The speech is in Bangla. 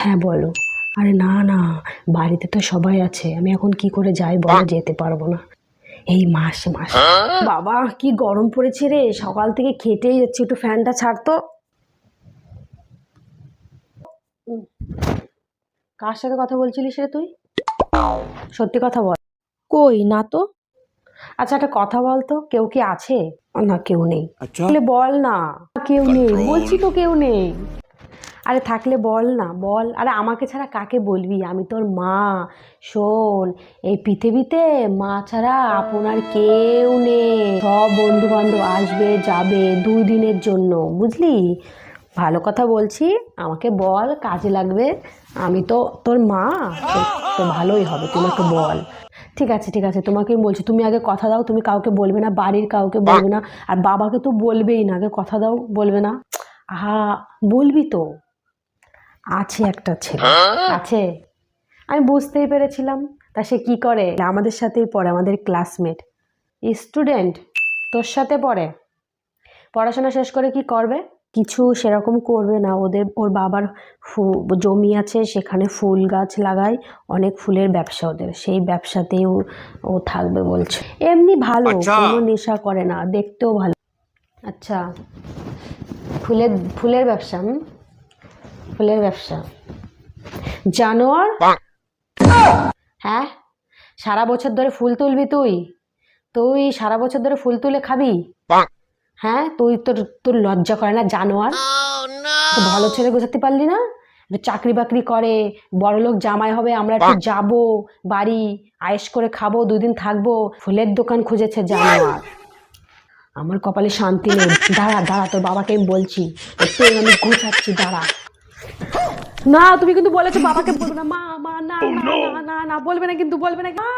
হ্যাঁ বলো। আরে না না, বাড়িতে তো সবাই আছে, আমি এখন কি করে যাই বলো, যেতে পারবো না। এই মাস মাস বাবা কি গরম পড়েছে রে, সকাল থেকে খেটেই যাচ্ছে, একটু ফ্যানটা ছাড়তো। উম, কার সাথে কথা বলছিলিস রে তুই? সত্যি কথা বল। কই না তো। আচ্ছা একটা কথা বল তো, কেউ কি আছে? না কেউ নেই। अच्छा তাহলে বল না। কেউ নেই বলছি कंट्रोल তো, কেউ নেই। আরে থাকলে বল না, বল। আরে আমাকে ছাড়া কাকে বলবি, আমি তোর মা। শোন, এই পৃথিবীতে মা ছাড়া আপনার কেউ নেই। সব বন্ধু বান্ধব আসবে যাবে 2 দিনের জন্য, বুঝলি? ভালো কথা বলছি, আমাকে বল, কাজে লাগবে। আমি তো তোর মা। তো তো ভালোই হবে, তুমি আমাকে বল। ঠিক আছে ঠিক আছে, তোমাকেই বলছি, তুমি আগে কথা দাও, তুমি কাউকে বলবে না, বাড়ির কাউকে বলবে না। আর বাবাকে তো বলবেই না, আগে কথা দাও, বলবে না। আহা, বলবি তো। আছে একটা ছেলে, আছে। আমি বুঝতেই পেরেছিলাম। তা সে কি করে? আমাদের সাথেই পড়ে, আমাদের ক্লাসমেট। স্টুডেন্ট, তোর সাথে পড়ে। পড়াশোনা শেষ করে কি করবে? কিছু সেরকম করবে না, ওর বাবার জমি আছে, সেখানে ফুল গাছ লাগায়, অনেক ফুলের ব্যবসা ওদের, সেই ব্যবসাতেই ও থাকবে বলছে। এমনি ভালো, अच्छा কোনো নেশা করে না, দেখতেও ভালো। আচ্ছা, ফুলের ফুলের ব্যবসা। ফুলের ব্যবসা। জানোয়ার। হ্যাঁ, সারা বছর ধরে ফুল তুলবি তুই? তুই সারা বছর ধরে ফুল তুলে খাবি? হ্যাঁ, তুই তোর তোর লজ্জা করে না, জানোয়ার? তো ভালো ছেলে গোছাতে পারলি না? একটু চাকরি বাকরি করে, বড়লোক জামাই হবে, আমরা একটু যাবো বাড়ি, আয়েশ করে খাবো, 2 দিন থাকবো। ফুলের দোকান খুঁজেছে জানোয়ার। আমার কপালে শান্তি নেই। দাঁড়া দাঁড়া, তোর বাবাকে আমি বলছি, তোর আমি গোছাচ্ছি, দাঁড়া। না, তুমি কিন্তু বলেছো বাবাকে বলবে না। মা মা, না না না না না, বলবে না কিন্তু, বলবে না। মা।